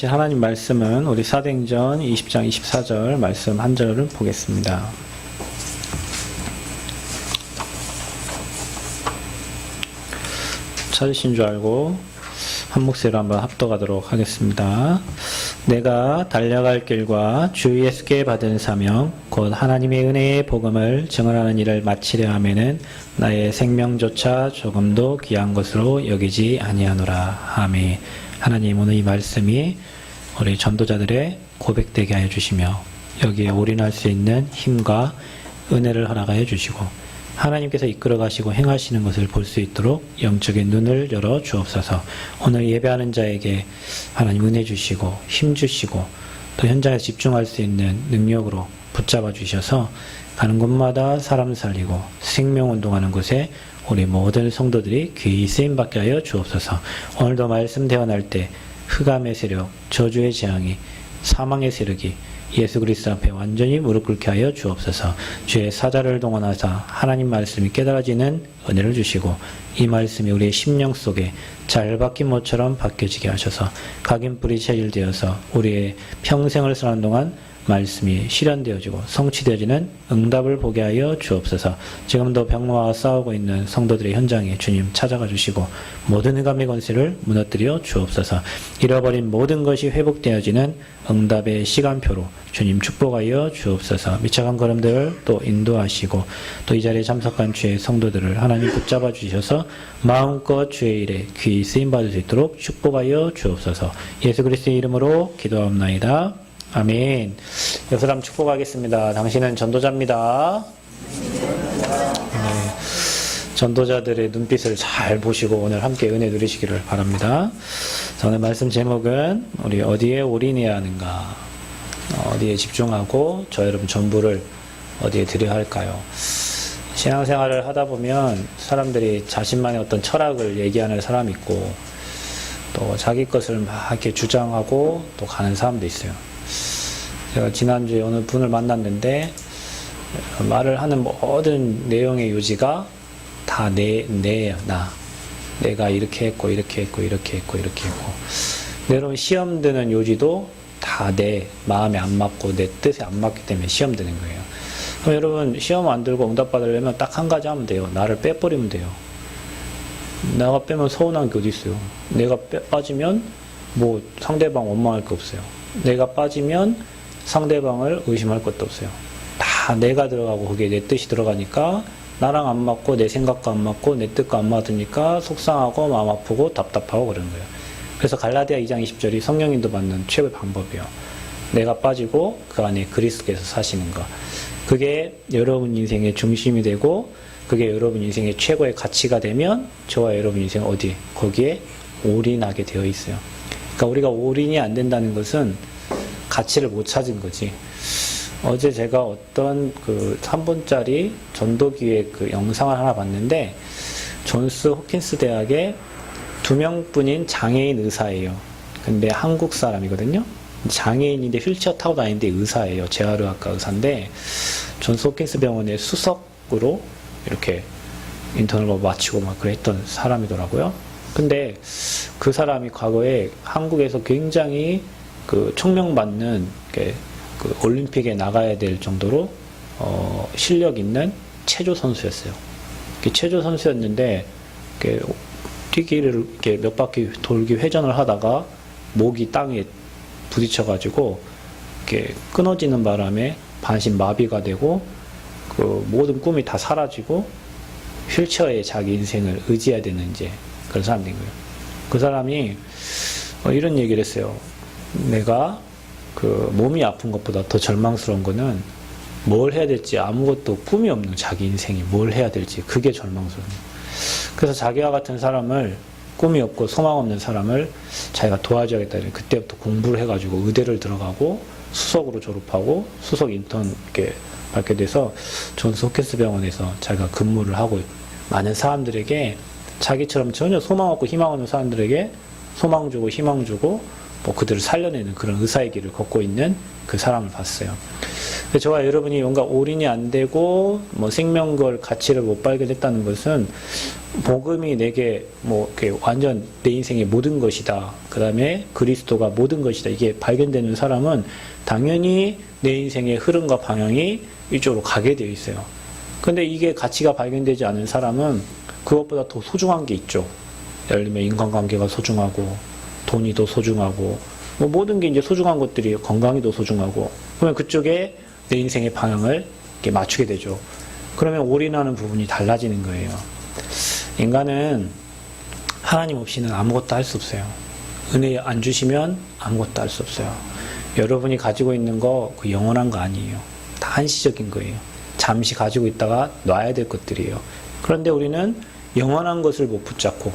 하나님 말씀은 우리 사도행전 20장 24절 말씀 한 절을 보겠습니다. 찾으신 줄 알고 한 목소리로 한번 합독하도록 하겠습니다. 내가 달려갈 길과 주 예수께 받은 사명 곧 하나님의 은혜의 복음을 증언하는 일을 마치려 하면은 나의 생명조차 조금도 귀한 것으로 여기지 아니하노라. 아멘. 하나님, 오늘 이 말씀이 우리 전도자들의 고백되게 하여 주시며 여기에 올인할 수 있는 힘과 은혜를 허락하여 주시고 하나님께서 이끌어 가시고 행하시는 것을 볼 수 있도록 영적인 눈을 열어 주옵소서. 오늘 예배하는 자에게 하나님 은혜 주시고 힘 주시고 또 현장에서 집중할 수 있는 능력으로 붙잡아 주셔서 가는 곳마다 사람 살리고 생명운동하는 곳에 우리 모든 성도들이 귀히 쓰임받게 하여 주옵소서. 오늘도 말씀 대언할 때 흑암의 세력, 저주의 재앙이, 사망의 세력이 예수 그리스도 앞에 완전히 무릎 꿇게 하여 주옵소서. 주의 사자를 동원하사 하나님 말씀이 깨달아지는 은혜를 주시고 이 말씀이 우리의 심령 속에 잘 박힌 못처럼 박혀지게 하셔서 각인뿌리 체질되어서 우리의 평생을 사는 동안 말씀이 실현되어지고 성취되어지는 응답을 보게 하여 주옵소서. 지금도 병마와 싸우고 있는 성도들의 현장에 주님 찾아가 주시고 모든 흑암의 권세를 무너뜨려 주옵소서. 잃어버린 모든 것이 회복되어지는 응답의 시간표로 주님 축복하여 주옵소서. 미쳐간 걸음들을 또 인도하시고 또 이 자리에 참석한 주의 성도들을 하나님 붙잡아 주셔서 마음껏 주의 일에 귀히 쓰임받을 수 있도록 축복하여 주옵소서. 예수 그리스도의 이름으로 기도합나이다. 아멘. 이 사람 축복하겠습니다. 당신은 전도자입니다. 네. 전도자들의 눈빛을 잘 보시고 오늘 함께 은혜 누리시기를 바랍니다. 자, 오늘 말씀 제목은 우리 어디에 올인해야 하는가, 어디에 집중하고 저 여러분 전부를 어디에 드려야 할까요? 신앙생활을 하다 보면 사람들이 자신만의 어떤 철학을 얘기하는 사람이 있고 또 자기 것을 막 이렇게 주장하고 또 가는 사람도 있어요. 제가 지난주에 어느 분을 만났는데 말을 하는 모든 내용의 요지가 다 나. 내가 이렇게 했고 이렇게 했고 이렇게 했고 이렇게 했고 여러분 시험 드는 요지도 다 내 마음에 안 맞고 내 뜻에 안 맞기 때문에 시험 드는 거예요. 그럼 여러분 시험 안 들고 응답 받으려면 딱 한 가지 하면 돼요. 나를 빼버리면 돼요. 내가 빼면 서운한 게 어디 있어요. 내가 빠지면 뭐 상대방 원망할 게 없어요. 내가 빠지면 상대방을 의심할 것도 없어요. 다 내가 들어가고 거기에 내 뜻이 들어가니까 나랑 안 맞고 내 생각과 안 맞고 내 뜻과 안 맞으니까 속상하고 마음 아프고 답답하고 그런 거예요. 그래서 갈라디아 2장 20절이 성령님도 받는 최고의 방법이에요. 내가 빠지고 그 안에 그리스도께서 사시는 것. 그게 여러분 인생의 중심이 되고 그게 여러분 인생의 최고의 가치가 되면 저와 여러분 인생 어디? 거기에 올인하게 되어 있어요. 그러니까 우리가 올인이 안 된다는 것은 가치를 못 찾은 거지. 어제 제가 어떤 그 3분짜리 전도기획 그 영상을 하나 봤는데 존스 호킨스 대학에 2명뿐인 장애인 의사예요. 근데 한국 사람이거든요. 장애인인데 휠체어 타고 다니는데 의사예요. 재활의학과 의사인데 존스 호킨스 병원의 수석으로 이렇게 인턴을 마치고 막 그랬던 사람이더라고요. 근데 그 사람이 과거에 한국에서 굉장히 그 총명받는 그 올림픽에 나가야 될 정도로 실력 있는 체조 선수였어요. 체조 선수였는데 뛰기를 이렇게 몇 바퀴 돌기 회전을 하다가 목이 땅에 부딪혀가지고 이렇게 끊어지는 바람에 반신 마비가 되고 그 모든 꿈이 다 사라지고 휠체어에 자기 인생을 의지해야 되는 이제 그런 사람인 거예요. 그 사람이 이런 얘기를 했어요. 내가 그 몸이 아픈 것보다 더 절망스러운 거는 뭘 해야 될지 아무것도 꿈이 없는 자기 인생이 뭘 해야 될지 그게 절망스러워요. 그래서 자기와 같은 사람을 꿈이 없고 소망 없는 사람을 자기가 도와줘야겠다. 그때부터 공부를 해가지고 의대를 들어가고 수석으로 졸업하고 수석 인턴 이렇게 받게 돼서 존스 호킨스 병원에서 자기가 근무를 하고 많은 사람들에게 자기처럼 전혀 소망 없고 희망 없는 사람들에게 소망 주고 희망 주고 뭐 그들을 살려내는 그런 의사의 길을 걷고 있는 그 사람을 봤어요. 저와 여러분이 뭔가 올인이 안 되고 뭐 생명걸 가치를 못 발견했다는 것은 복음이 내게 뭐 이렇게 완전 내 인생의 모든 것이다. 그 다음에 그리스도가 모든 것이다. 이게 발견되는 사람은 당연히 내 인생의 흐름과 방향이 이쪽으로 가게 되어 있어요. 근데 이게 가치가 발견되지 않은 사람은 그것보다 더 소중한 게 있죠. 예를 들면 인간관계가 소중하고 돈이 더 소중하고 뭐 모든 게 이제 소중한 것들이 건강이 더 소중하고 그러면 그쪽에 내 인생의 방향을 이렇게 맞추게 되죠. 그러면 올인하는 부분이 달라지는 거예요. 인간은 하나님 없이는 아무것도 할 수 없어요. 은혜 안 주시면 아무것도 할 수 없어요. 여러분이 가지고 있는 거 그 영원한 거 아니에요. 다 한시적인 거예요. 잠시 가지고 있다가 놔야 될 것들이에요. 그런데 우리는 영원한 것을 못 붙잡고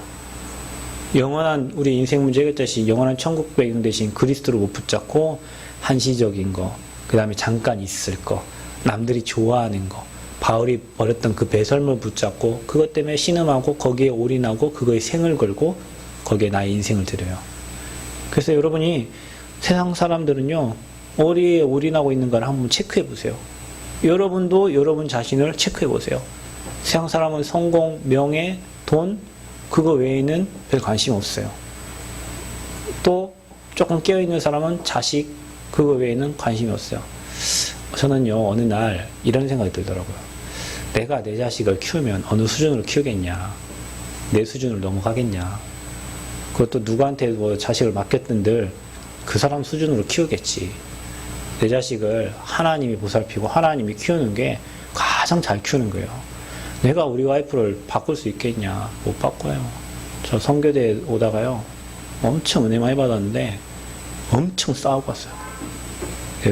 영원한 우리 인생 문제 해결자시 영원한 천국 배경 대신 그리스도를 못 붙잡고 한시적인 거, 그 다음에 잠깐 있을 거, 남들이 좋아하는 거, 바울이 버렸던 그 배설물 붙잡고 그것 때문에 신음하고 거기에 올인하고 그거에 생을 걸고 거기에 나의 인생을 들여요. 그래서 여러분이 세상 사람들은요 어디에 올인하고 있는 걸 한번 체크해 보세요. 여러분도 여러분 자신을 체크해 보세요. 세상 사람은 성공, 명예, 돈 그거 외에는 별 관심 없어요. 또 조금 깨어있는 사람은 자식 그거 외에는 관심이 없어요. 저는요 어느 날 이런 생각이 들더라고요. 내가 내 자식을 키우면 어느 수준으로 키우겠냐, 내 수준을 넘어가겠냐, 그것도 누구한테 뭐 자식을 맡겼던들 그 사람 수준으로 키우겠지. 내 자식을 하나님이 보살피고 하나님이 키우는 게 가장 잘 키우는 거예요. 내가 우리 와이프를 바꿀 수 있겠냐? 못 바꿔요. 저 선교대에 오다가요 엄청 은혜 많이 받았는데 엄청 싸우고 왔어요.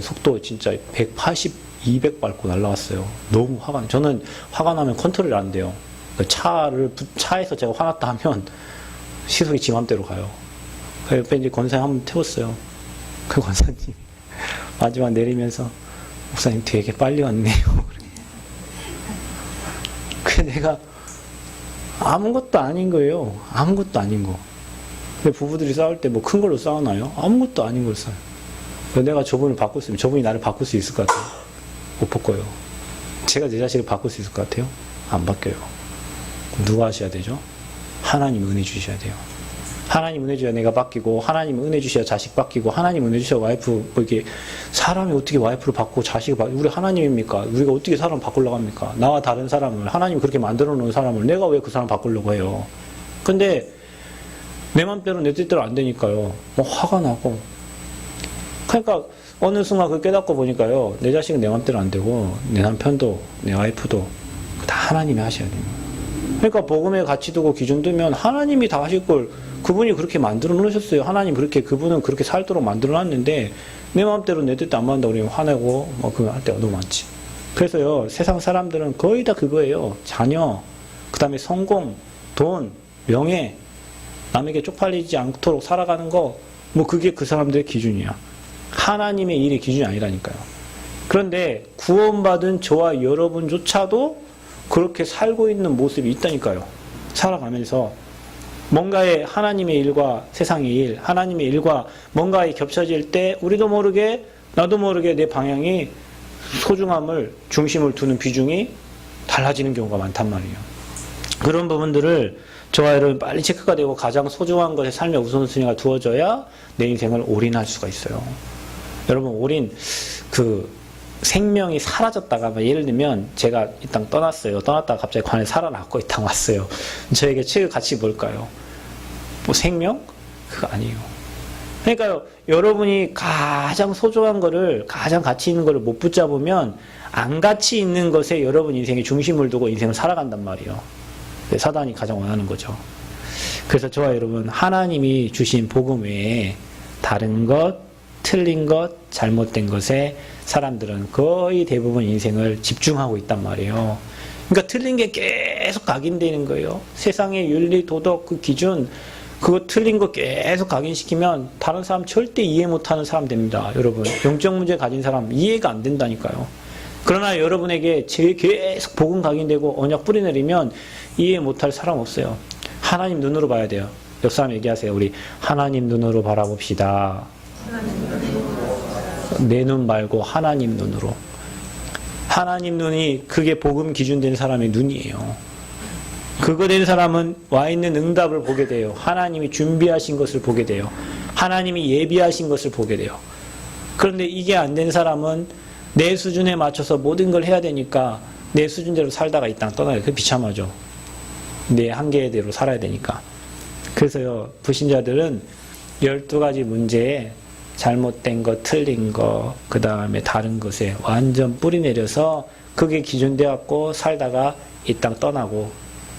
속도 진짜 180, 200 밟고 날라왔어요. 너무 저는 화가 나면 컨트롤이 안 돼요. 차에서 제가 화났다 하면 시속이 지 맘대로 가요. 그 옆에 이제 권사님 한번 태웠어요. 그 권사님 마지막 내리면서 목사님 되게 빨리 왔네요. 그 내가 아무것도 아닌 거예요. 아무것도 아닌 거. 근데 부부들이 싸울 때 뭐 큰 걸로 싸우나요? 아무것도 아닌 걸 싸요. 내가 저분을 바꿀 수 있으면 저분이 나를 바꿀 수 있을 것 같아요? 못 바꿔요. 제가 내 자식을 바꿀 수 있을 것 같아요? 안 바뀌어요. 누가 하셔야 되죠? 하나님 은혜 주셔야 돼요. 하나님 은혜 주셔야 내가 바뀌고, 하나님 은혜 주셔야 자식 바뀌고, 하나님 은혜 주셔야 와이프, 뭐 이게, 사람이 어떻게 와이프를 바꾸고 자식을 바꾸고, 우리 하나님입니까? 우리가 어떻게 사람 바꾸려고 합니까? 나와 다른 사람을, 하나님이 그렇게 만들어 놓은 사람을 내가 왜 그 사람 바꾸려고 해요? 근데, 내 맘대로 내 뜻대로 안 되니까요. 뭐 화가 나고. 그러니까, 어느 순간 그걸 깨닫고 보니까요. 내 자식은 내 맘대로 안 되고, 내 남편도, 내 와이프도, 다 하나님이 하셔야 돼요. 그러니까, 복음에 가치 두고 기준 두면 하나님이 다 하실 걸, 그분이 그렇게 만들어 놓으셨어요. 하나님 그분은 그렇게 살도록 만들어 놨는데, 내 마음대로 내 뜻도 안 맞는다고 우리는 화내고, 뭐, 그거 할 때가 너무 많지. 그래서요, 세상 사람들은 거의 다 그거예요. 자녀, 그 다음에 성공, 돈, 명예, 남에게 쪽팔리지 않도록 살아가는 거, 뭐, 그게 그 사람들의 기준이야. 하나님의 일의 기준이 아니라니까요. 그런데, 구원받은 저와 여러분조차도 그렇게 살고 있는 모습이 있다니까요. 살아가면서. 뭔가의 하나님의 일과 세상의 일, 하나님의 일과 뭔가에 겹쳐질 때 우리도 모르게 나도 모르게 내 방향이 소중함을 중심을 두는 비중이 달라지는 경우가 많단 말이에요. 그런 부분들을 저와 여러분 빨리 체크가 되고 가장 소중한 것에 삶의 우선순위가 두어져야 내 인생을 올인할 수가 있어요. 여러분 올인 생명이 사라졌다가 예를 들면 제가 이 땅 떠났어요. 떠났다가 갑자기 관에 살아났고 이 땅 왔어요. 저에게 최고 가치 뭘까요? 뭐 생명? 그거 아니에요. 그러니까 여러분이 가장 소중한 거를 가장 가치 있는 거를 못 붙잡으면 안 가치 있는 것에 여러분 인생의 중심을 두고 인생을 살아간단 말이에요. 사단이 가장 원하는 거죠. 그래서 저와 여러분 하나님이 주신 복음 외에 다른 것, 틀린 것, 잘못된 것에 사람들은 거의 대부분 인생을 집중하고 있단 말이에요. 그러니까 틀린 게 계속 각인되는 거예요. 세상의 윤리, 도덕, 그 기준, 그거 틀린 거 계속 각인시키면 다른 사람 절대 이해 못하는 사람 됩니다. 여러분, 영적 문제 가진 사람 이해가 안 된다니까요. 그러나 여러분에게 계속 복음 각인되고 언약 뿌리내리면 이해 못할 사람 없어요. 하나님 눈으로 봐야 돼요. 옆 사람 얘기하세요. 우리 하나님 눈으로 바라봅시다. 내 눈 말고 하나님 눈으로. 하나님 눈이 그게 복음 기준 된 사람의 눈이에요. 그거 된 사람은 와 있는 응답을 보게 돼요. 하나님이 준비하신 것을 보게 돼요. 하나님이 예비하신 것을 보게 돼요. 그런데 이게 안 된 사람은 내 수준에 맞춰서 모든 걸 해야 되니까 내 수준대로 살다가 이 땅 떠나요. 그게 비참하죠. 내 한계대로 살아야 되니까. 그래서요, 불신자들은 12가지 문제에 잘못된 거, 틀린 거, 그 다음에 다른 것에 완전 뿌리 내려서 그게 기준되었고 살다가 이 땅 떠나고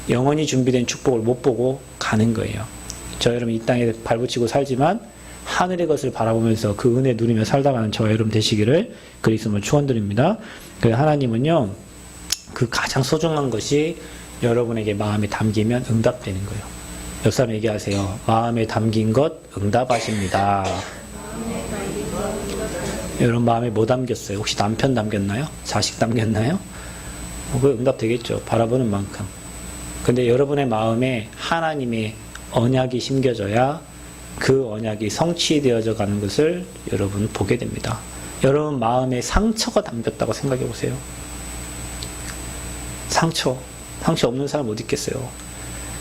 영원히 준비된 축복을 못 보고 가는 거예요. 저 여러분 이 땅에 발붙이고 살지만 하늘의 것을 바라보면서 그 은혜 누리며 살다가는 저 여러분 되시기를 그리스도로 축원드립니다. 그 하나님은요, 그 가장 소중한 것이 여러분에게 마음에 담기면 응답되는 거예요. 옆 사람 얘기하세요. 마음에 담긴 것 응답하십니다. 여러분 마음에 뭐 담겼어요? 혹시 남편 담겼나요? 자식 담겼나요? 그 응답 되겠죠. 바라보는 만큼. 근데 여러분의 마음에 하나님의 언약이 심겨져야 그 언약이 성취되어져 가는 것을 여러분 보게 됩니다. 여러분 마음에 상처가 담겼다고 생각해 보세요. 상처 없는 사람 어디 있겠어요?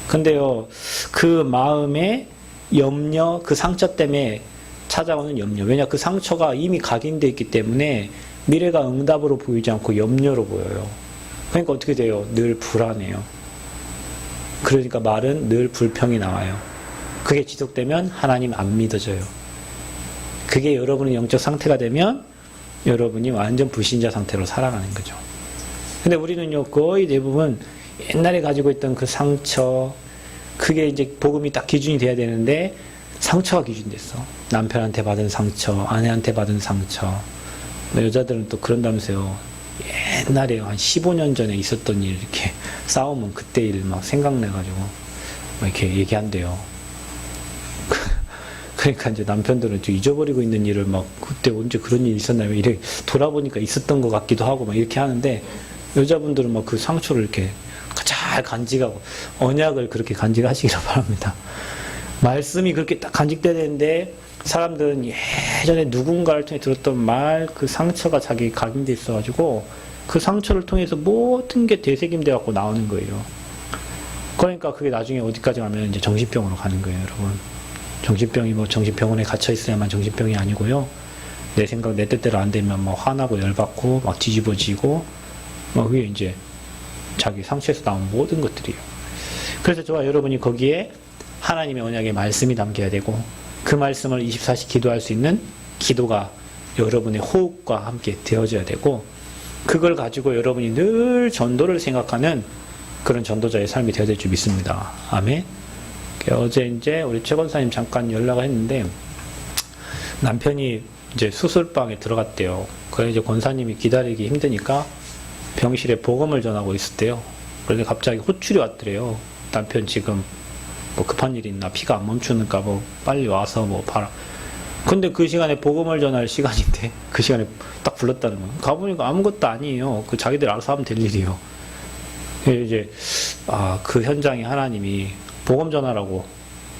근데요, 그 마음에 염려, 그 상처 때문에 찾아오는 염려. 왜냐, 그 상처가 이미 각인되어 있기 때문에 미래가 응답으로 보이지 않고 염려로 보여요. 그러니까 어떻게 돼요? 늘 불안해요. 그러니까 말은 늘 불평이 나와요. 그게 지속되면 하나님 안 믿어져요. 그게 여러분의 영적 상태가 되면 여러분이 완전 불신자 상태로 살아가는 거죠. 근데 우리는요, 거의 대부분 옛날에 가지고 있던 그 상처, 그게 이제 복음이 딱 기준이 돼야 되는데 상처가 기준됐어. 남편한테 받은 상처, 아내한테 받은 상처. 여자들은 또 그런다면서요. 옛날에 한 15년 전에 있었던 일 이렇게 싸우면 그때 일 막 생각나가지고 막 이렇게 얘기한대요. 그러니까 이제 남편들은 좀 잊어버리고 있는 일을 막 그때 언제 그런 일이 있었나요? 이렇게 돌아보니까 있었던 것 같기도 하고 막 이렇게 하는데 여자분들은 막 그 상처를 이렇게 잘 간직하고 언약을 그렇게 간직하시기를 바랍니다. 말씀이 그렇게 딱 간직돼야 되는데 사람들은 예전에 누군가를 통해 들었던 말, 그 상처가 자기 각인돼 있어가지고 그 상처를 통해서 모든 게 되새김돼 갖고 나오는 거예요. 그러니까 그게 나중에 어디까지 가면 이제 정신병으로 가는 거예요, 여러분. 정신병이 뭐 정신병원에 갇혀 있어야만 정신병이 아니고요. 내 생각, 내 뜻대로 안 되면 뭐 화나고 열받고 막 뒤집어지고 뭐 그게 이제 자기 상처에서 나온 모든 것들이에요. 그래서 저와 여러분이 거기에 하나님의 언약의 말씀이 담겨야 되고 그 말씀을 24시 기도할 수 있는 기도가 여러분의 호흡과 함께 되어져야 되고 그걸 가지고 여러분이 늘 전도를 생각하는 그런 전도자의 삶이 되어야 될 줄 믿습니다. 아멘. 어제 이제 우리 최 권사님 잠깐 연락을 했는데 남편이 이제 수술방에 들어갔대요. 그래서 이제 권사님이 기다리기 힘드니까 병실에 복음을 전하고 있었대요. 그런데 갑자기 호출이 왔더래요. 남편 지금 뭐 급한 일이 있나, 피가 안 멈추니까 뭐 빨리 와서 뭐 봐라. 근데 그 시간에 복음을 전할 시간인데 그 시간에 딱 불렀다는 거예요. 가보니까 아무것도 아니에요. 그 자기들 알아서 하면 될 일이에요. 이제 그 현장에 하나님이 복음 전하라고,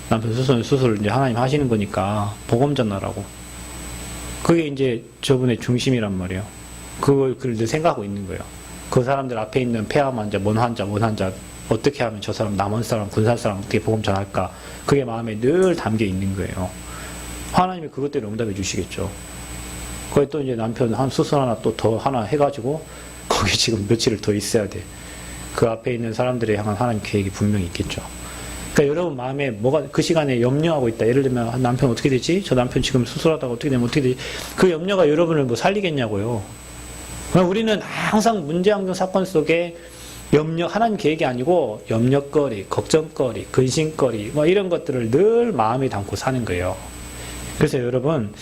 남편 수술 이제 하나님 하시는 거니까 복음 전하라고. 그게 이제 저분의 중심이란 말이에요. 그걸 늘 생각하고 있는 거예요. 그 사람들 앞에 있는 폐암 환자, 뭔 환자 어떻게 하면 저 사람, 남원 사람, 군산 사람 어떻게 복음 전할까? 그게 마음에 늘 담겨 있는 거예요. 하나님이 그것대로 응답해 주시겠죠. 거기 또 이제 남편 한 수술 하나 또 더 하나 해가지고 거기 지금 며칠을 더 있어야 돼. 그 앞에 있는 사람들에 향한 하나님 계획이 분명히 있겠죠. 그러니까 여러분 마음에 뭐가 그 시간에 염려하고 있다. 예를 들면 남편 어떻게 되지? 저 남편 지금 수술하다가 어떻게 되면 어떻게 되지? 그 염려가 여러분을 뭐 살리겠냐고요. 우리는 항상 문제항정 사건 속에 하나님 계획이 아니고 염려거리, 걱정거리, 근심거리 뭐 이런 것들을 늘 마음에 담고 사는 거예요. 그래서 여러분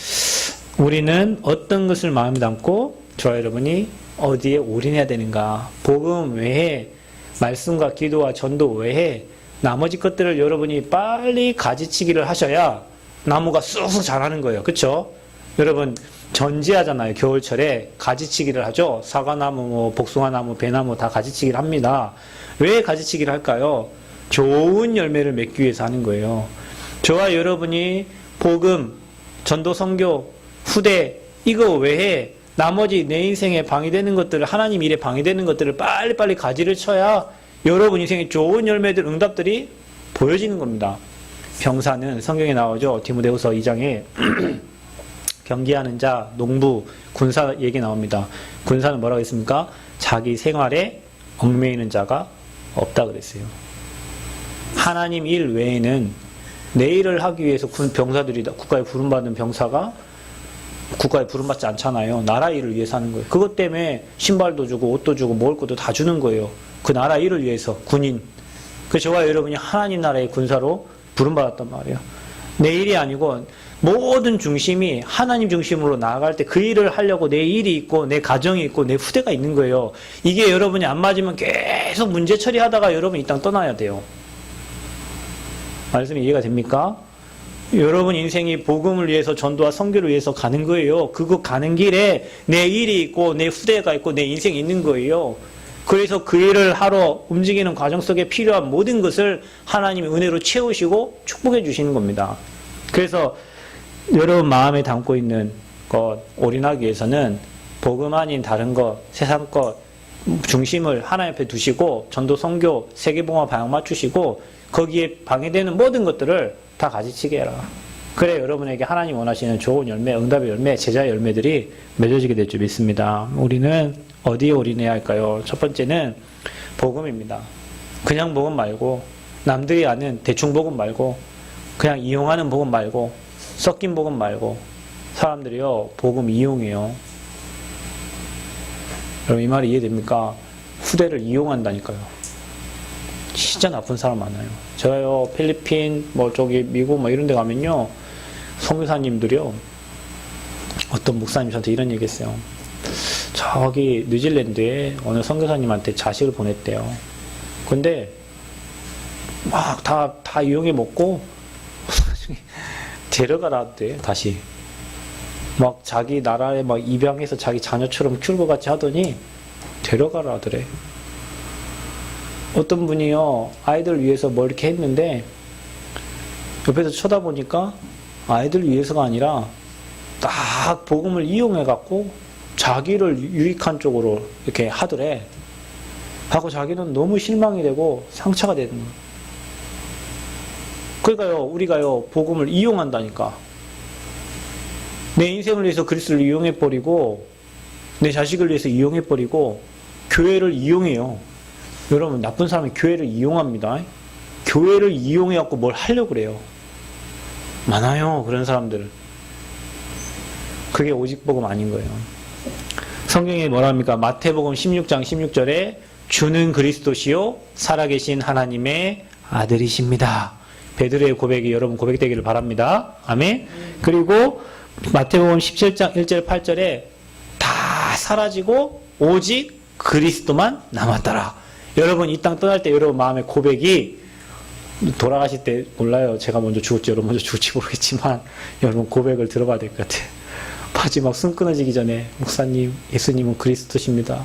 우리는 어떤 것을 마음에 담고 저와 여러분이 어디에 올인해야 되는가? 복음 외에 말씀과 기도와 전도 외에 나머지 것들을 여러분이 빨리 가지치기를 하셔야 나무가 쑥쑥 자라는 거예요. 그렇죠? 여러분 전지하잖아요. 겨울철에 가지치기를 하죠. 사과나무, 뭐 복숭아나무, 배나무 다 가지치기를 합니다. 왜 가지치기를 할까요? 좋은 열매를 맺기 위해서 하는 거예요. 저와 여러분이 복음, 전도 선교 후대 이거 외에 나머지 내 인생에 방해되는 것들을 하나님 일에 방해되는 것들을 빨리빨리 가지를 쳐야 여러분 인생에 좋은 열매들 응답들이 보여지는 겁니다. 병사는 성경에 나오죠. 디모데후서 2장에 경기하는 자, 농부, 군사 얘기 나옵니다. 군사는 뭐라고 했습니까? 자기 생활에 얽매이는 자가 없다 그랬어요. 하나님 일 외에는 내 일을 하기 위해서 병사들이 국가에 부름받는 병사가 국가에 부름받지 않잖아요. 나라 일을 위해서 하는 거예요. 그것 때문에 신발도 주고 옷도 주고 먹을 것도 다 주는 거예요. 그 나라 일을 위해서 군인. 그래서 저와 여러분이 하나님 나라의 군사로 부름받았단 말이에요. 내 일이 아니고 모든 중심이 하나님 중심으로 나아갈 때 그 일을 하려고 내 일이 있고 내 가정이 있고 내 후대가 있는 거예요. 이게 여러분이 안 맞으면 계속 문제 처리하다가 여러분 이 땅 떠나야 돼요. 말씀이 이해가 됩니까? 여러분 인생이 복음을 위해서 전도와 선교를 위해서 가는 거예요. 그거 가는 길에 내 일이 있고 내 후대가 있고 내 인생이 있는 거예요. 그래서 그 일을 하러 움직이는 과정 속에 필요한 모든 것을 하나님의 은혜로 채우시고 축복해 주시는 겁니다. 그래서 여러분 마음에 담고 있는 것 올인하기 위해서는 복음 아닌 다른 것, 세상 것 중심을 하나님 앞에 두시고 전도, 선교, 세계봉화 방향 맞추시고 거기에 방해되는 모든 것들을 다 가지치게 해라. 그래 여러분에게 하나님 원하시는 좋은 열매, 응답의 열매, 제자의 열매들이 맺어지게 될 줄 믿습니다. 우리는 어디에 올인해야 할까요? 첫 번째는 복음입니다. 그냥 복음 말고 남들이 아는 대충 복음 말고 그냥 이용하는 복음 말고 섞인 복음 말고 사람들이요 복음 이용해요. 여러분 이 말이 이해됩니까? 후대를 이용한다니까요. 진짜 나쁜 사람 많아요. 저요 필리핀 저기 미국 이런 데 가면요 선교사님들이요 어떤 목사님 저한테 이런 얘기 했어요. 저기 뉴질랜드에 어느 선교사님한테 자식을 보냈대요. 근데 막 다 이용해 먹고 데려가라대 다시 막 자기 나라에 막 입양해서 자기 자녀처럼 키울 것 같이 하더니 데려가라 하더래. 어떤 분이요 아이들 위해서 뭐 이렇게 했는데 옆에서 쳐다보니까 아이들 위해서가 아니라 딱 복음을 이용해 갖고 자기를 유익한 쪽으로 이렇게 하더래. 하고 자기는 너무 실망이 되고 상처가 되는 거예요. 그러니까요 우리가요 복음을 이용한다니까. 내 인생을 위해서 그리스도를 이용해버리고 내 자식을 위해서 이용해버리고 교회를 이용해요. 여러분 나쁜 사람이 교회를 이용합니다. 교회를 이용해갖고 뭘 하려고 그래요. 많아요 그런 사람들. 그게 오직 복음 아닌 거예요. 성경에 뭐라 합니까? 마태복음 16장 16절에 주는 그리스도시요 살아계신 하나님의 아들이십니다. 베드로의 고백이 여러분 고백되기를 바랍니다. 아멘. 그리고 마태복음 17장 1절 8절에 다 사라지고 오직 그리스도만 남았더라. 여러분 이 땅 떠날 때 여러분 마음의 고백이 돌아가실 때 몰라요. 제가 먼저 죽을지 여러분 먼저 죽을지 모르겠지만 여러분 고백을 들어봐야 될 것 같아요. 마지막 숨 끊어지기 전에 목사님 예수님은 그리스도십니다.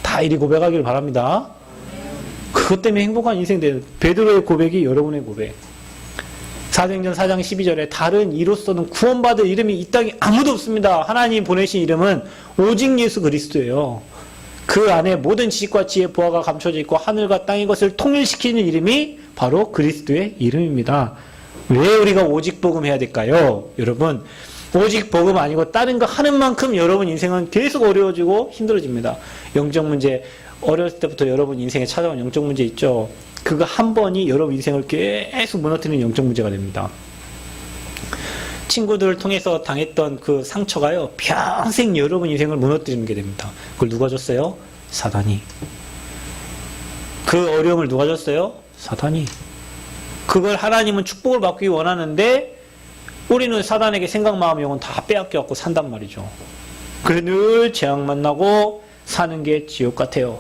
다 이리 고백하기를 바랍니다. 그것 때문에 행복한 인생 되는 베드로의 고백이 여러분의 고백. 사도행전 4장 12절에 다른 이로서는 구원받을 이름이 이 땅에 아무도 없습니다. 하나님 보내신 이름은 오직 예수 그리스도예요. 그 안에 모든 지식과 지혜 보화가 감춰져 있고 하늘과 땅의 것을 통일시키는 이름이 바로 그리스도의 이름입니다. 왜 우리가 오직 복음 해야 될까요? 여러분 오직 복음 아니고 다른 거 하는 만큼 여러분 인생은 계속 어려워지고 힘들어집니다. 영적 문제 어렸을 때부터 여러분 인생에 찾아온 영적 문제 있죠. 그거 한 번이 여러분 인생을 계속 무너뜨리는 영적 문제가 됩니다. 친구들을 통해서 당했던 그 상처가요 평생 여러분 인생을 무너뜨리는 게 됩니다. 그걸 누가 줬어요? 사단이. 그 어려움을 누가 줬어요? 사단이. 그걸 하나님은 축복을 받기 원하는데 우리는 사단에게 생각, 마음, 영혼 다 빼앗겨갖고 산단 말이죠. 그래 늘 재앙 만나고 사는 게 지옥 같아요.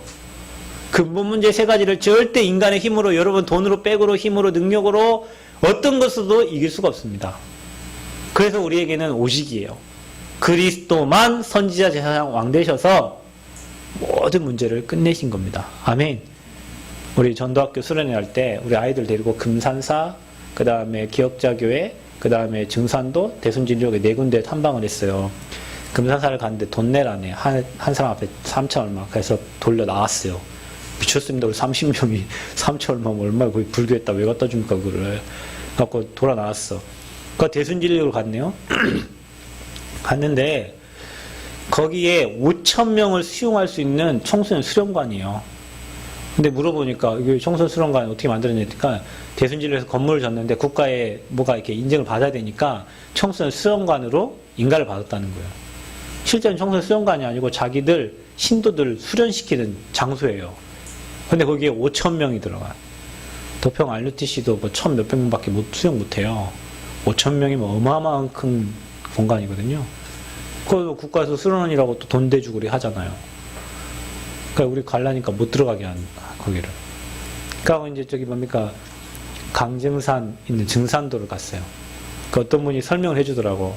근본 문제 세 가지를 절대 인간의 힘으로 여러분 돈으로 백으로 힘으로 능력으로 어떤 것으로도 이길 수가 없습니다. 그래서 우리에게는 오직이에요. 그리스도만 선지자 제사장 왕 되셔서 모든 문제를 끝내신 겁니다. 아멘. 우리 전도학교 수련회 할 때 우리 아이들 데리고 금산사 그 다음에 기억자교회 그 다음에 증산도, 대순진료에 4군데 탐방을 했어요. 금산사를 갔는데 돈 내라네. 한 사람 앞에 3천 얼마. 그래서 돌려 나왔어요. 미쳤습니다. 우리 30명이 3천 얼마면 얼마야. 거의 불교했다. 왜 갖다 줍니까, 그거를. 갖고 돌아 나왔어. 그 대순진료를 갔네요. 갔는데, 거기에 5천 명을 수용할 수 있는 청소년 수련관이에요. 근데 물어보니까 이게 청소년 수련관 어떻게 만들어냈니까 대순진료에서 건물을 졌는데 국가에 뭐가 이렇게 인증을 받아야 되니까 청소년 수련관으로 인가를 받았다는 거예요. 실제는 청소년 수련관이 아니고 자기들 신도들 수련시키는 장소예요. 근데 거기에 5천 명이 들어가. 도평 RUTC도 뭐 1,000 몇백 명밖에 수용 못해요. 5천 명이면 어마어마한 큰 공간이거든요. 그거 국가에서 수련원이라고 또 돈 대주고 우리 하잖아요. 그러니까 우리 가려니까 못 들어가게 한 거기를. 그러니까 이제 저기 뭡니까 강증산 있는 증산도를 갔어요. 그 어떤 분이 설명을 해주더라고.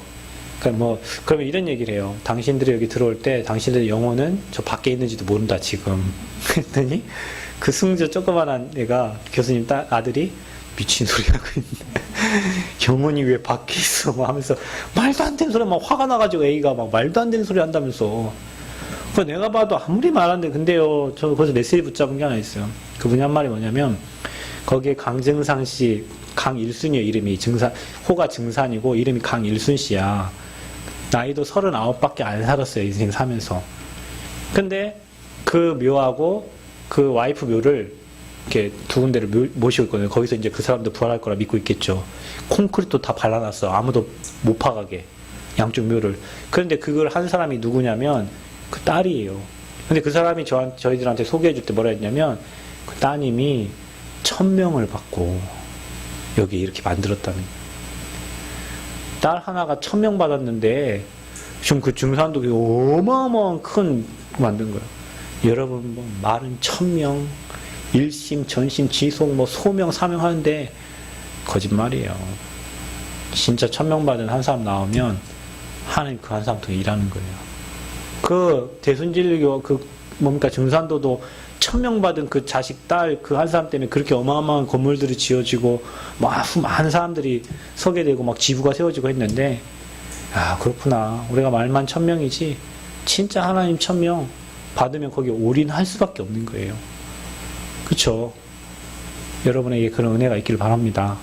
그러니까 뭐 그러면 이런 얘기를 해요. 당신들이 여기 들어올 때 당신들의 영혼은 저 밖에 있는지도 모른다 지금. 그랬더니 그 승조 조그만한 애가 교수님 아들이 미친 소리 하고 있는데 영혼이 왜 밖에 있어? 막 하면서 말도 안 되는 소리 막 화가 나가지고 애가 막 말도 안 되는 소리 한다면서. 그 내가 봐도 아무리 말하는데 근데요 저 거기서 메시지 붙잡은 게 하나 있어요. 그분이 한 말이 뭐냐면 거기에 강증상 씨 강일순이에요. 이름이 증산 호가 증산이고 이름이 강일순 씨야. 나이도 39밖에 안 살았어요. 인생 사면서. 근데 그 묘하고 그 와이프 묘를 이렇게 두 군데를 모시고 있거든요. 거기서 이제 그 사람도 부활할 거라 믿고 있겠죠. 콘크리트 다 발라놨어. 아무도 못 파가게. 양쪽 묘를. 그런데 그걸 한 사람이 누구냐면 그 딸이에요. 근데 그 사람이 저희들한테 소개해줄 때 뭐라 했냐면 그 따님이 1,000명을 받고 여기 이렇게 만들었다는 거예요. 딸 하나가 1,000명 받았는데 지금 그 증산도 어마어마한 큰 만든 거예요. 여러분 뭐 말은 1,000명 일심, 전심, 지속, 뭐 소명, 사명 하는데 거짓말이에요. 진짜 1,000명 받은 한 사람 나오면 하나님 그 한 사람 더 일하는 거예요. 그 대순진료 그 뭡니까 증산도도 1,000명 받은 그 자식 딸 그 한 사람 때문에 그렇게 어마어마한 건물들이 지어지고 막 많은 사람들이 서게 되고 막 지부가 세워지고 했는데 아 그렇구나. 우리가 말만 1,000명이지 진짜 하나님 1,000명 받으면 거기에 올인할 수밖에 없는 거예요. 그쵸? 여러분에게 그런 은혜가 있기를 바랍니다.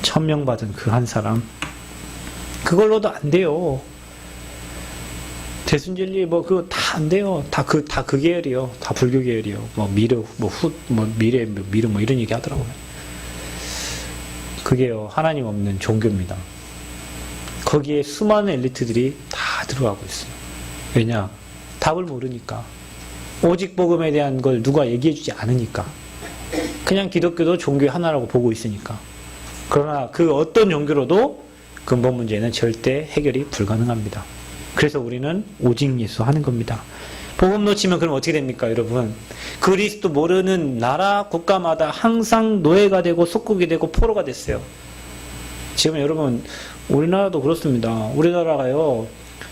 1,000명 받은 그 한 사람. 그걸로도 안 돼요. 대순진리 뭐 그거 다 안 돼요. 다 그 계열이요. 다 불교 계열이요. 뭐 미래 미래 뭐 이런 얘기 하더라고요. 그게요. 하나님 없는 종교입니다. 거기에 수많은 엘리트들이 다 들어가고 있어요. 왜냐? 답을 모르니까. 오직 복음에 대한 걸 누가 얘기해주지 않으니까. 그냥 기독교도 종교의 하나라고 보고 있으니까. 그러나 그 어떤 종교로도 근본 문제는 절대 해결이 불가능합니다. 그래서 우리는 오직 예수 하는 겁니다. 복음 놓치면 그럼 어떻게 됩니까, 여러분? 그리스도 모르는 나라, 국가마다 항상 노예가 되고 속국이 되고 포로가 됐어요. 지금 여러분, 우리나라도 그렇습니다. 우리나라가요,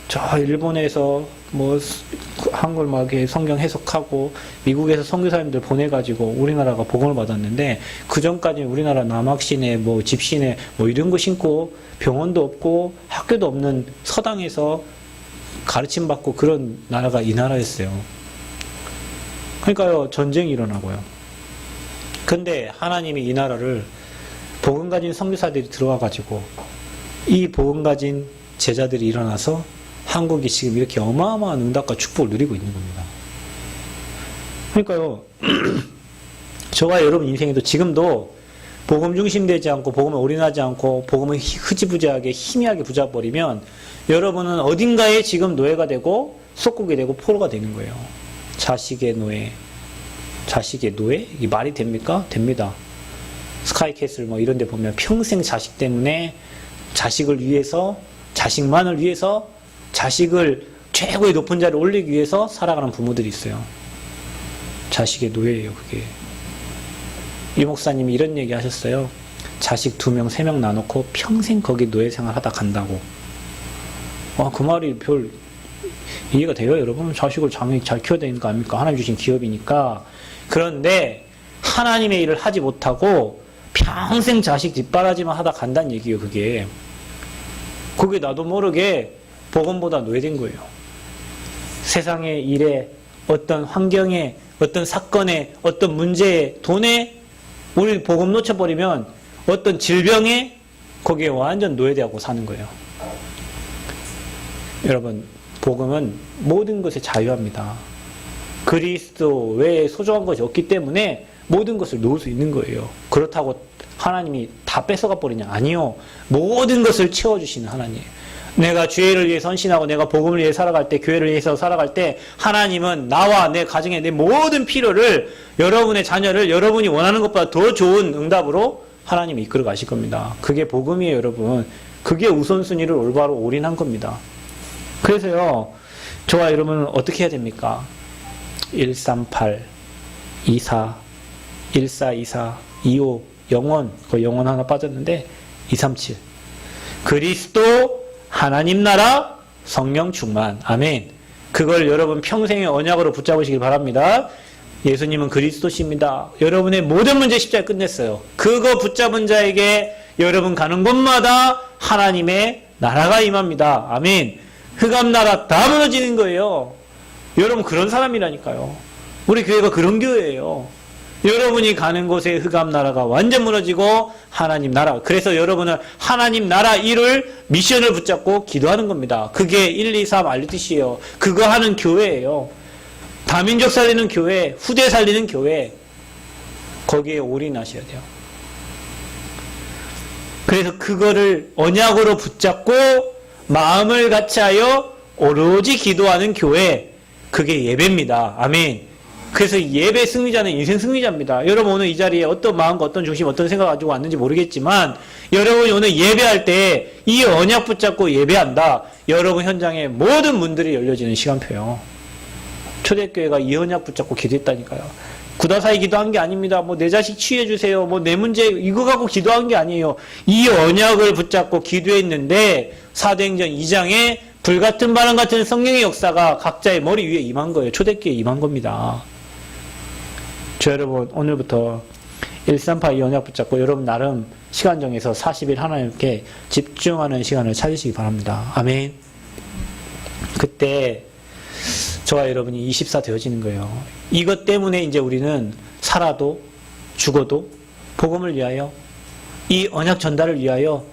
저 일본에서 뭐 한글 막 성경 해석하고 미국에서 선교사님들 보내가지고 우리나라가 복음을 받았는데 그 전까지 우리나라 남학시내 뭐 집시내 뭐 이런 거 신고 병원도 없고 학교도 없는 서당에서 가르침 받고 그런 나라가 이 나라였어요. 그러니까요 전쟁이 일어나고요. 근데 하나님이 이 나라를 복음 가진 선교사들이 들어와가지고 이 복음 가진 제자들이 일어나서 한국이 지금 이렇게 어마어마한 응답과 축복을 누리고 있는 겁니다. 그러니까요, 저와 여러분 인생에도 지금도 복음 중심되지 않고 복음에 올인하지 않고 복음을 흐지부지하게 희미하게 붙잡아버리면 여러분은 어딘가에 지금 노예가 되고 속국이 되고 포로가 되는 거예요. 자식의 노예. 자식의 노예? 이게 말이 됩니까? 됩니다. 스카이캐슬 뭐 이런 데 보면 평생 자식 때문에 자식을 위해서 자식만을 위해서 자식을 최고의 높은 자리에 올리기 위해서 살아가는 부모들이 있어요. 자식의 노예예요, 그게. 이 목사님이 이런 얘기 하셨어요. 자식 2명, 3명 나놓고 평생 거기 노예 생활 하다 간다고. 그 말이 별 이해가 돼요, 여러분? 자식을 잘 키워야 되는 거 아닙니까? 하나님 주신 기업이니까. 그런데 하나님의 일을 하지 못하고 평생 자식 뒷바라지만 하다 간다는 얘기예요, 그게. 그게 나도 모르게 복음보다 노예된 거예요. 세상의 일에, 어떤 환경에, 어떤 사건에, 어떤 문제에, 돈에 우리 복음 놓쳐버리면 어떤 질병에 거기에 완전 노예되고 사는 거예요. 여러분, 복음은 모든 것에 자유합니다. 그리스도 외에 소중한 것이 없기 때문에 모든 것을 놓을 수 있는 거예요. 그렇다고 하나님이 다 뺏어가 버리냐? 아니요. 모든 것을 채워주시는 하나님. 내가 죄를 위해 헌신하고 내가 복음을 위해 살아갈 때, 교회를 위해서 살아갈 때 하나님은 나와 내 가정에 내 모든 필요를, 여러분의 자녀를 여러분이 원하는 것보다 더 좋은 응답으로 하나님이 이끌어 가실 겁니다. 그게 복음이에요, 여러분. 그게 우선순위를 올바로 올인한 겁니다. 그래서요, 저와 여러분은 어떻게 해야 됩니까? 138, 24, 14, 24, 25, 영원, 그 영원 하나 빠졌는데 237. 그리스도, 하나님 나라, 성령 충만. 아멘. 그걸 여러분 평생의 언약으로 붙잡으시길 바랍니다. 예수님은 그리스도십니다. 여러분의 모든 문제 십자가에 끝냈어요. 그거 붙잡은 자에게 여러분 가는 곳마다 하나님의 나라가 임합니다. 아멘. 흑암나라 다 무너지는 거예요. 여러분 그런 사람이라니까요. 우리 교회가 그런 교회예요. 여러분이 가는 곳에 흑암나라가 완전 무너지고 하나님 나라. 그래서 여러분은 하나님 나라 이룰 미션을 붙잡고 기도하는 겁니다. 그게 1, 2, 3 알리티시예요. 그거 하는 교회예요. 다민족 살리는 교회, 후대 살리는 교회. 거기에 올인하셔야 돼요. 그래서 그거를 언약으로 붙잡고 마음을 같이하여 오로지 기도하는 교회. 그게 예배입니다. 아멘. 그래서 예배 승리자는 인생 승리자입니다. 여러분 오늘 이 자리에 어떤 마음과 어떤 중심, 어떤 생각 가지고 왔는지 모르겠지만 여러분이 오늘 예배할 때 이 언약 붙잡고 예배한다. 여러분 현장에 모든 문들이 열려지는 시간표요. 초대교회가 이 언약 붙잡고 기도했다니까요. 구다사이 기도한 게 아닙니다. 뭐 내 자식 치유해주세요. 뭐 내 문제 이거 갖고 기도한 게 아니에요. 이 언약을 붙잡고 기도했는데 사도행전 2장에 불같은 바람 같은 성령의 역사가 각자의 머리 위에 임한 거예요. 초대교회에 임한 겁니다. 저 여러분 오늘부터 138 이 언약 붙잡고 여러분 나름 시간 정해서 40일 하나님께 집중하는 시간을 찾으시기 바랍니다. 아멘. 그때 저와 여러분이 24 되어지는 거예요. 이것 때문에 이제 우리는 살아도 죽어도 복음을 위하여 이 언약 전달을 위하여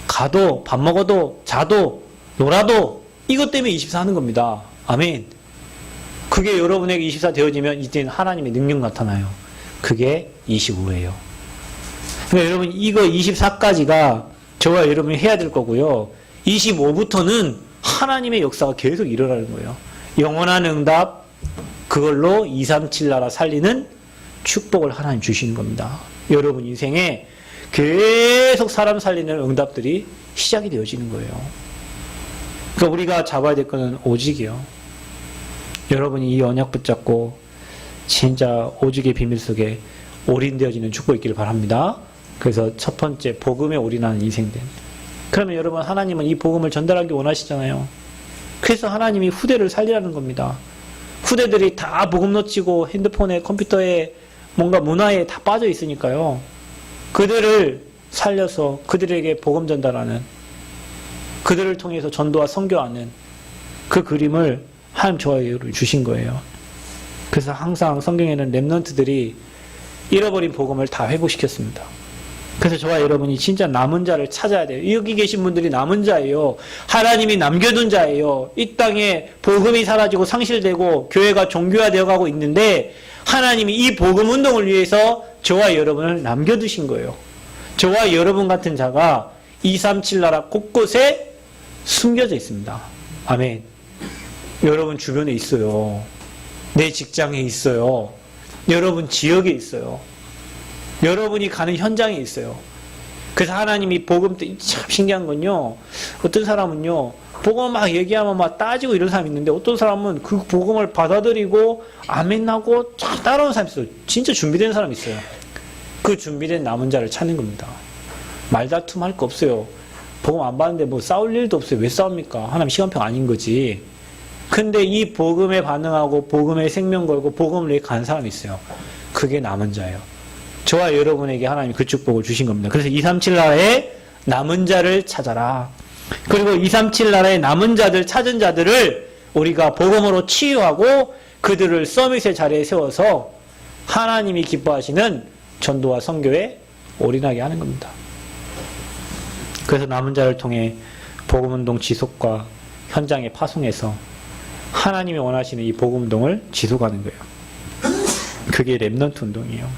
가도 밥 먹어도 자도 놀아도 이것 때문에 24 하는 겁니다. 아멘. 그게 여러분에게 24 되어지면 이제는 하나님의 능력 나타나요. 그게 25예요. 그러니까 여러분 이거 24까지가 저와 여러분이 해야 될 거고요. 25부터는 하나님의 역사가 계속 일어나는 거예요. 영원한 응답, 그걸로 237 나라 살리는 축복을 하나님 주시는 겁니다. 여러분 인생에 계속 사람 살리는 응답들이 시작이 되어지는 거예요. 그러니까 우리가 잡아야 될 거는 오직이요. 여러분이 이 언약 붙잡고 진짜 오직의 비밀 속에 올인되어지는 축복이 있기를 바랍니다. 그래서 첫 번째 복음에 올인하는 인생들. 그러면 여러분 하나님은 이 복음을 전달하기 원하시잖아요. 그래서 하나님이 후대를 살리라는 겁니다. 후대들이 다 복음 놓치고 핸드폰에 컴퓨터에 뭔가 문화에 다 빠져 있으니까요. 그들을 살려서 그들에게 복음 전달하는, 그들을 통해서 전도와 선교하는 그 그림을 하나님 저와 여러분이 주신 거예요. 그래서 항상 성경에는 렘넌트들이 잃어버린 복음을 다 회복시켰습니다. 그래서 저와 여러분이 진짜 남은 자를 찾아야 돼요. 여기 계신 분들이 남은 자예요. 하나님이 남겨둔 자예요. 이 땅에 복음이 사라지고 상실되고 교회가 종교화되어 가고 있는데 하나님이 이 복음 운동을 위해서 저와 여러분을 남겨두신 거예요. 저와 여러분 같은 자가 237 나라 곳곳에 숨겨져 있습니다. 아멘. 여러분 주변에 있어요. 내 직장에 있어요. 여러분 지역에 있어요. 여러분이 가는 현장에 있어요. 그래서 하나님이 복음 때 참 신기한 건요. 어떤 사람은요. 복음 막 얘기하면 막 따지고 이런 사람이 있는데 어떤 사람은 그 복음을 받아들이고 아멘하고 쫙 따라오는 사람이 있어요. 진짜 준비된 사람이 있어요. 그 준비된 남은 자를 찾는 겁니다. 말다툼 할 거 없어요. 복음 안 받는데 뭐 싸울 일도 없어요. 왜 싸웁니까? 하나님 시간표 아닌 거지. 근데 이 복음에 반응하고 복음에 생명 걸고 복음을 위해 가는 사람이 있어요. 그게 남은 자예요. 저와 여러분에게 하나님이 그 축복을 주신 겁니다. 그래서 237 나라에 남은 자를 찾아라. 그리고 237 나라의 남은 자들, 찾은 자들을 우리가 복음으로 치유하고 그들을 서밋의 자리에 세워서 하나님이 기뻐하시는 전도와 선교에 올인하게 하는 겁니다. 그래서 남은 자를 통해 복음운동 지속과 현장에 파송해서 하나님이 원하시는 이 복음운동을 지속하는 거예요. 그게 렘넌트 운동이에요.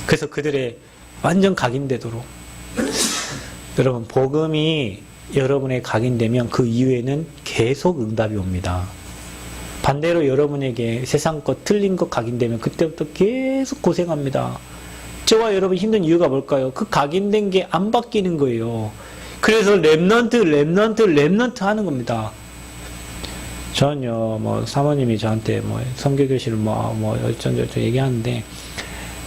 그래서 그들의 완전 각인되도록 여러분 복음이 여러분의 각인되면 그 이후에는 계속 응답이 옵니다. 반대로 여러분에게 세상 것 틀린 것 각인되면 그때부터 계속 고생합니다. 저와 여러분 힘든 이유가 뭘까요? 그 각인된 게 안 바뀌는 거예요. 그래서 렘넌트 하는 겁니다. 저는요, 사모님이 저한테 선교교실을 어쩐저쩐 얘기하는데,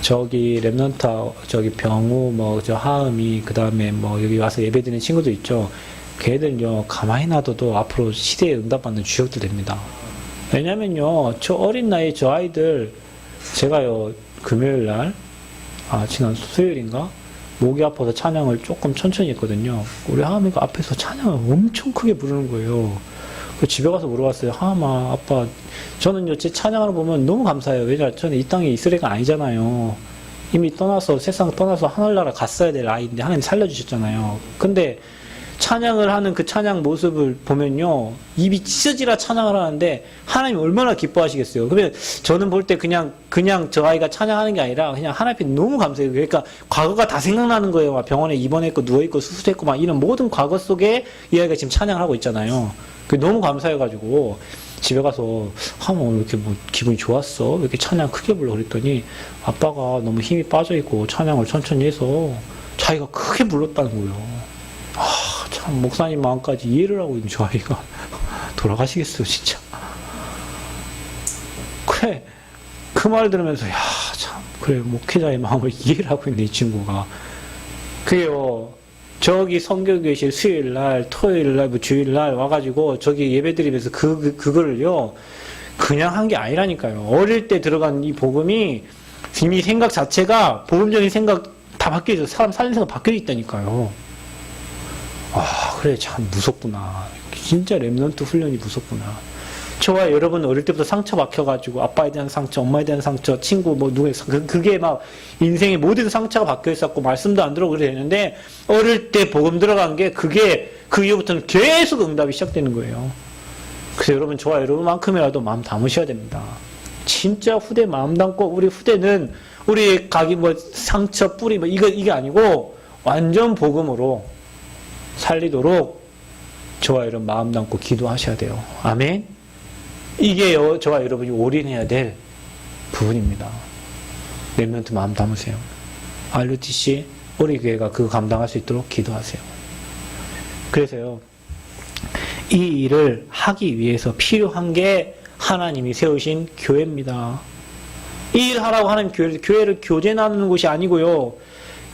저기 렘넌트, 저기 병우, 저 하음이, 그 다음에 여기 와서 예배 드리는 친구들 있죠. 걔들요, 가만히 놔둬도 앞으로 시대에 응답받는 주역들 됩니다. 왜냐면요, 저 어린 나이에 저 아이들, 제가요, 금요일날, 지난 수요일인가? 목이 아파서 찬양을 조금 천천히 했거든요. 우리 하음이가 앞에서 찬양을 엄청 크게 부르는 거예요. 집에 가서 물어봤어요. 하음아, 아빠, 저는요, 제 찬양을 보면 너무 감사해요. 왜냐면 저는 이 땅에 있을 애가 아니잖아요. 이미 떠나서, 세상 떠나서 하늘나라 갔어야 될 아이인데 하나님 살려주셨잖아요. 근데 찬양을 하는 그 찬양 모습을 보면요, 입이 찢어지라 찬양을 하는데 하나님 얼마나 기뻐하시겠어요. 그러면 저는 볼 때 그냥 저 아이가 찬양하는 게 아니라 그냥 하나님 앞에 너무 감사해요. 그러니까 과거가 다 생각나는 거예요. 막 병원에 입원했고 누워있고 수술했고 막 이런 모든 과거 속에 이 아이가 지금 찬양을 하고 있잖아요. 너무 감사해가지고 집에 가서 오늘 이렇게 기분이 좋았어? 왜 이렇게 찬양 크게 불러? 그랬더니 아빠가 너무 힘이 빠져있고 찬양을 천천히 해서 자기가 크게 불렀다는 거예요. 참 목사님 마음까지 이해를 하고 있는 저 아이가 돌아가시겠어요 진짜. 그래, 그 말 들으면서 참 그래, 목회자의 마음을 이해를 하고 있네 이 친구가. 그래요, 저기 선교교실 수요일날, 토요일날, 주일날 와가지고 저기 예배드리면서 그거를요 그냥 한 게 아니라니까요. 어릴 때 들어간 이 복음이 이미 생각 자체가 복음적인 생각 다 바뀌어져. 사람 사는 생각 바뀌어 있다니까요. 그래, 참 무섭구나. 진짜 렘넌트 훈련이 무섭구나. 저와 여러분 어릴 때부터 상처 박혀가지고 아빠에 대한 상처, 엄마에 대한 상처, 친구 누구의 그게 막 인생의 모든 상처가 박혀 있었고 말씀도 안 들어오고 그래야 되는데 어릴 때 복음 들어간 게 그게 그 이후부터는 계속 응답이 시작되는 거예요. 그래서 여러분 저와 여러분만큼이라도 마음 담으셔야 됩니다. 진짜 후대 마음 담고 우리 후대는 우리 각이 상처 뿌리 이게 아니고 완전 복음으로 살리도록 저와 여러분 마음 담고 기도하셔야 돼요. 아멘. 이게 저와 여러분이 올인해야 될 부분입니다. 렘넌트 마음 담으세요. RUTC 우리 교회가 그거 감당할 수 있도록 기도하세요. 그래서요, 이 일을 하기 위해서 필요한 게 하나님이 세우신 교회입니다. 이 일 하라고 하는 교회를 교제 나누는 곳이 아니고요.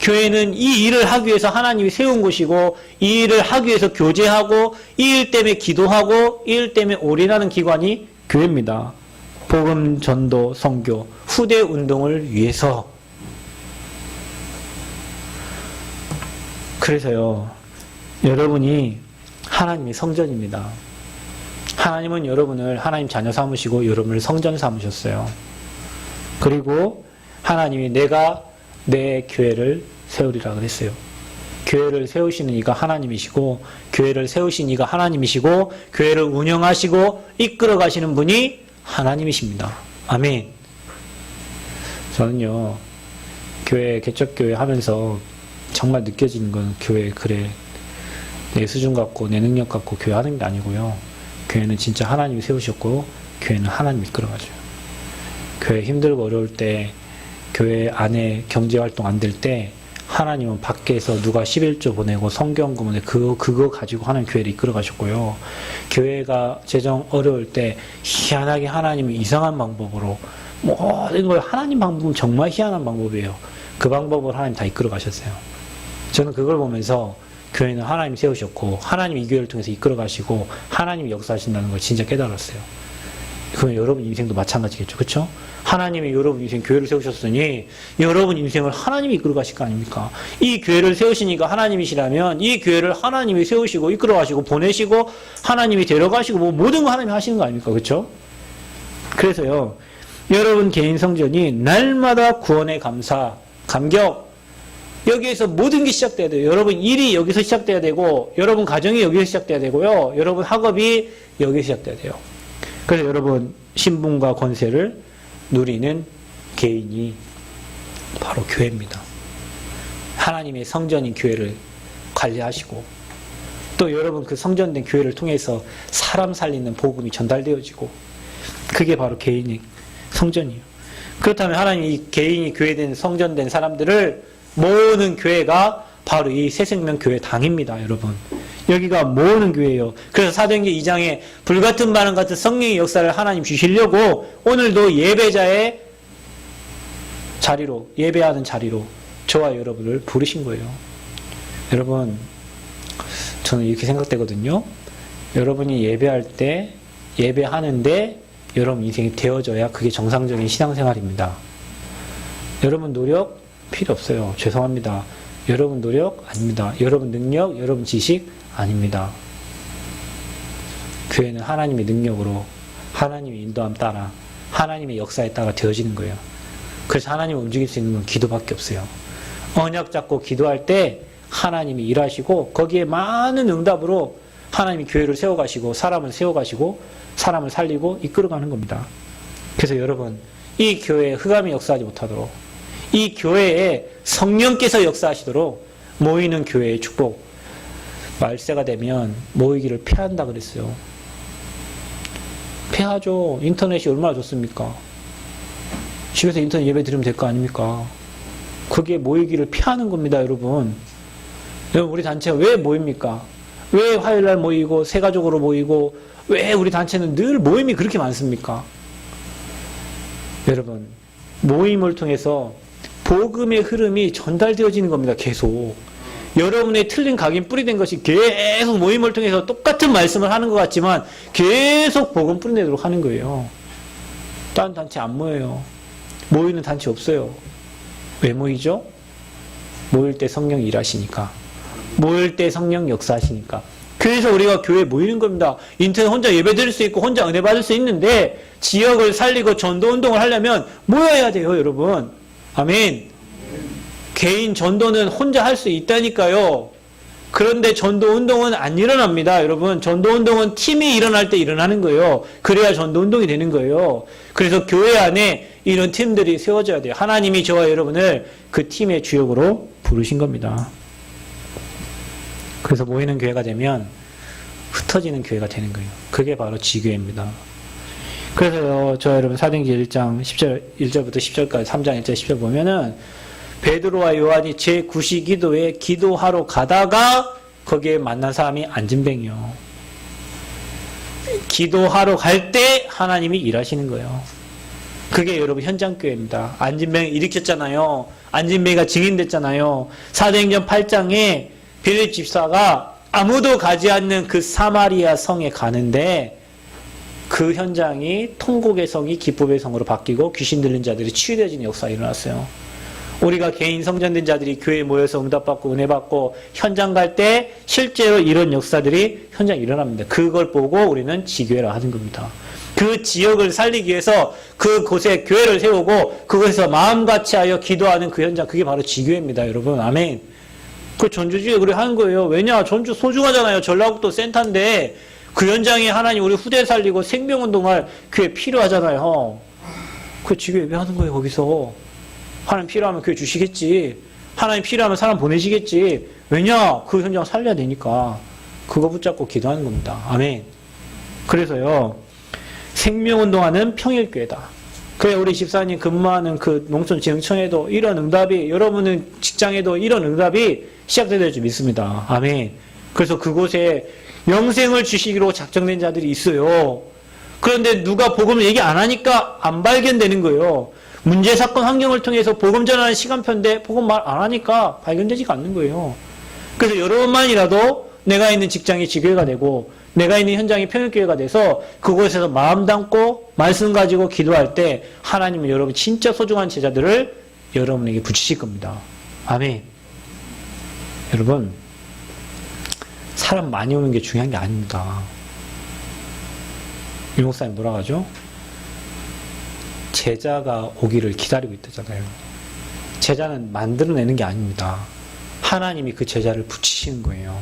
교회는 이 일을 하기 위해서 하나님이 세운 곳이고 이 일을 하기 위해서 교제하고 이 일 때문에 기도하고 이 일 때문에 올인하는 기관이 교회입니다. 복음, 전도, 선교, 후대 운동을 위해서. 그래서요, 여러분이 하나님의 성전입니다. 하나님은 여러분을 하나님 자녀 삼으시고 여러분을 성전 삼으셨어요. 그리고 하나님이 내가 내 교회를 세우리라 그랬어요. 교회를 세우시는 이가 하나님이시고 교회를 세우신 이가 하나님이시고 교회를 운영하시고 이끌어 가시는 분이 하나님이십니다. 아멘. 저는요, 교회 개척교회 하면서 정말 느껴지는 건 교회 그래 내 수준 갖고 내 능력 갖고 교회 하는 게 아니고요. 교회는 진짜 하나님이 세우셨고 교회는 하나님이 이끌어 가죠. 교회 힘들고 어려울 때 교회 안에 경제활동 안 될 때 하나님은 밖에서 누가 11조 보내고 성경금 보내 그거 가지고 하는 교회를 이끌어 가셨고요. 교회가 재정 어려울 때 희한하게 하나님이 이상한 방법으로 모든 걸 하나님 방법은 정말 희한한 방법이에요. 그 방법을 하나님 다 이끌어 가셨어요. 저는 그걸 보면서 교회는 하나님 세우셨고 하나님 이 교회를 통해서 이끌어 가시고 하나님이 역사하신다는 걸 진짜 깨달았어요. 그건 여러분 인생도 마찬가지겠죠. 그렇죠? 하나님이 여러분 인생 교회를 세우셨으니 여러분 인생을 하나님이 이끌어 가실 거 아닙니까? 이 교회를 세우시니까 하나님이시라면 이 교회를 하나님이 세우시고 이끌어 가시고 보내시고 하나님이 데려가시고 뭐 모든 거 하나님이 하시는 거 아닙니까? 그렇죠? 그래서요. 여러분 개인 성전이 날마다 구원의 감사, 감격 여기에서 모든 게 시작돼야 돼요. 여러분 일이 여기서 시작돼야 되고 여러분 가정이 여기서 시작돼야 되고요. 여러분 학업이 여기서 시작돼야 돼요. 그래서 여러분 신분과 권세를 누리는 개인이 바로 교회입니다. 하나님의 성전인 교회를 관리하시고 또 여러분 그 성전된 교회를 통해서 사람 살리는 복음이 전달되어지고 그게 바로 개인의 성전이에요. 그렇다면 하나님이 이 개인이 교회된 성전된 사람들을 모으는 교회가 바로 이 새생명 교회 당입니다. 여러분 여기가 모으는 교회예요. 그래서 사도행전 2장에 불같은 바람 같은 성령의 역사를 하나님 주시려고 오늘도 예배자의 자리로 예배하는 자리로 저와 여러분을 부르신 거예요. 여러분 저는 이렇게 생각되거든요. 여러분이 예배할 때 예배하는데 여러분 인생이 되어져야 그게 정상적인 신앙생활입니다. 여러분 노력 필요 없어요. 죄송합니다. 여러분 노력 아닙니다. 여러분 능력, 여러분 지식 아닙니다. 교회는 하나님의 능력으로 하나님의 인도함 따라 하나님의 역사에 따라 되어지는 거예요. 그래서 하나님을 움직일 수 있는 건 기도밖에 없어요. 언약 잡고 기도할 때 하나님이 일하시고 거기에 많은 응답으로 하나님이 교회를 세워가시고 사람을 세워가시고 사람을 살리고 이끌어가는 겁니다. 그래서 여러분 이 교회에 흑암이 역사하지 못하도록 이 교회에 성령께서 역사하시도록 모이는 교회의 축복 말세가 되면 모이기를 폐한다 그랬어요. 폐하죠. 인터넷이 얼마나 좋습니까? 집에서 인터넷 예배 드리면 될 거 아닙니까? 그게 모이기를 피하는 겁니다. 여러분 우리 단체가 왜 모입니까? 왜 화요일날 모이고 새가족으로 모이고 왜 우리 단체는 늘 모임이 그렇게 많습니까? 여러분 모임을 통해서 복음의 흐름이 전달되어지는 겁니다. 계속 여러분의 틀린 각인 뿌리된 것이 계속 모임을 통해서 똑같은 말씀을 하는 것 같지만 계속 복음 뿌리내도록 하는 거예요. 다른 단체 안 모여요. 모이는 단체 없어요. 왜 모이죠? 모일 때 성령 일하시니까. 모일 때 성령 역사하시니까. 그래서 우리가 교회에 모이는 겁니다. 인터넷 혼자 예배 드릴 수 있고 혼자 은혜 받을 수 있는데 지역을 살리고 전도운동을 하려면 모여야 돼요. 여러분. 아멘. 개인 전도는 혼자 할 수 있다니까요. 그런데 전도운동은 안 일어납니다. 여러분 전도운동은 팀이 일어날 때 일어나는 거예요. 그래야 전도운동이 되는 거예요. 그래서 교회 안에 이런 팀들이 세워져야 돼요. 하나님이 저와 여러분을 그 팀의 주역으로 부르신 겁니다. 그래서 모이는 교회가 되면 흩어지는 교회가 되는 거예요. 그게 바로 지교회입니다. 그래서요, 저와 여러분 사도행전 1장 1절부터 10절까지 3장 1절 10절 보면은 베드로와 요한이 제9시 기도에 기도하러 가다가 거기에 만난 사람이 안진뱅이요. 기도하러 갈 때 하나님이 일하시는 거예요. 그게 여러분 현장교회입니다. 안진뱅이 일으켰잖아요. 안진뱅이가 증인됐잖아요. 사도행전 8장에 빌립 집사가 아무도 가지 않는 그 사마리아 성에 가는데 그 현장이 통곡의 성이 기쁨의 성으로 바뀌고 귀신 들린 자들이 치유되어지는 역사가 일어났어요. 우리가 개인 성전된 자들이 교회에 모여서 응답받고 은혜받고 현장 갈 때 실제로 이런 역사들이 현장에 일어납니다. 그걸 보고 우리는 지교회라 하는 겁니다. 그 지역을 살리기 위해서 그곳에 교회를 세우고 그곳에서 마음같이 하여 기도하는 그 현장, 그게 바로 지교회입니다. 여러분 아멘. 그 전주지에 그래 하는 거예요. 왜냐? 전주 소중하잖아요. 전라북도 센터인데 그 현장에 하나님 우리 후대 살리고 생명운동할 교회 필요하잖아요. 그 지교회 왜 하는 거예요? 거기서 하나님 필요하면 교회 주시겠지. 하나님 필요하면 사람 보내시겠지. 왜냐? 그 현장 살려야 되니까. 그거 붙잡고 기도하는 겁니다. 아멘. 그래서요, 생명운동하는 평일교회다. 그래, 우리 집사님 근무하는 그 농촌지능청에도 이런 응답이, 여러분은 직장에도 이런 응답이 시작될 줄 믿습니다. 아멘. 그래서 그곳에 영생을 주시기로 작정된 자들이 있어요. 그런데 누가 복음을 얘기 안 하니까 안 발견되는 거예요. 문제, 사건, 환경을 통해서 복음 전하는 시간표인데 복음 말 안 하니까 발견되지가 않는 거예요. 그래서 여러분만이라도 내가 있는 직장이 지교회가 되고 내가 있는 현장이 평일교회가 돼서 그곳에서 마음 담고 말씀 가지고 기도할 때 하나님은 여러분 진짜 소중한 제자들을 여러분에게 붙이실 겁니다. 아멘. 여러분, 사람 많이 오는 게 중요한 게 아닙니다. 유목사님 뭐라고 하죠? 제자가 오기를 기다리고 있다잖아요. 제자는 만들어내는 게 아닙니다. 하나님이 그 제자를 붙이시는 거예요.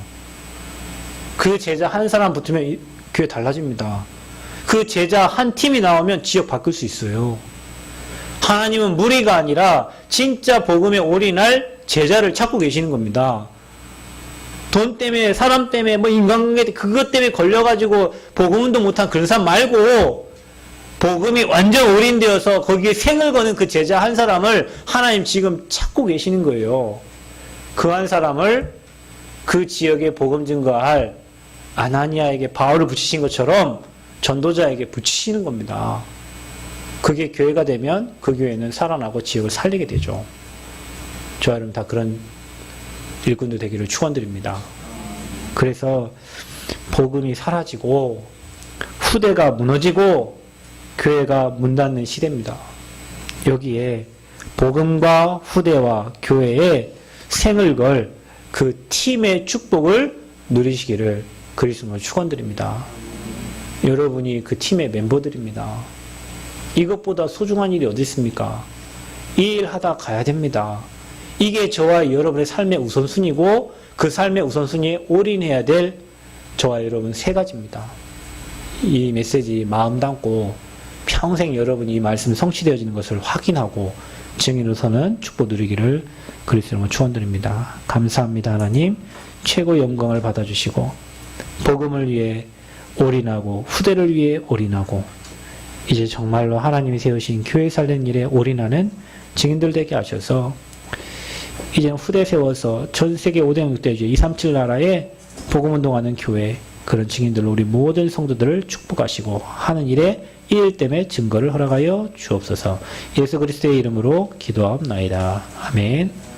그 제자 한 사람 붙으면 교회 달라집니다. 그 제자 한 팀이 나오면 지역 바꿀 수 있어요. 하나님은 무리가 아니라 진짜 복음에 올인할 제자를 찾고 계시는 겁니다. 돈 때문에, 사람 때문에, 뭐 인간관계 그것 때문에 걸려가지고 복음운도 못한 그런 사람 말고 복음이 완전 올인되어서 거기에 생을 거는 그 제자 한 사람을 하나님 지금 찾고 계시는 거예요. 그 한 사람을 그 지역에 복음 증거할 아나니아에게 바울을 붙이신 것처럼 전도자에게 붙이시는 겁니다. 그게 교회가 되면 그 교회는 살아나고 지역을 살리게 되죠. 저와 여러분 다 그런 일꾼들 되기를 축원드립니다. 그래서 복음이 사라지고 후대가 무너지고 교회가 문 닫는 시대입니다. 여기에 복음과 후대와 교회에 생을 걸 그 팀의 축복을 누리시기를 그리스도로 축원드립니다. 여러분이 그 팀의 멤버들입니다. 이것보다 소중한 일이 어디 있습니까? 이 일 하다 가야 됩니다. 이게 저와 여러분의 삶의 우선순위고 그 삶의 우선순위에 올인해야 될 저와 여러분 세 가지입니다. 이 메시지 마음 담고 평생 여러분이 이 말씀 성취되어지는 것을 확인하고 증인으로서는 축복 누리기를 그리스도로 축원드립니다. 감사합니다. 하나님 최고 영광을 받아주시고 복음을 위해 올인하고 후대를 위해 올인하고 이제 정말로 하나님이 세우신 교회 살리는 일에 올인하는 증인들 되게 하셔서 이제 후대 세워서 전 세계 5대 6대주 237 나라에 복음운동하는 교회 그런 증인들로 우리 모든 성도들을 축복하시고 하는 일에 이 일 때문에 증거를 허락하여 주옵소서. 예수 그리스도의 이름으로 기도하옵나이다. 아멘.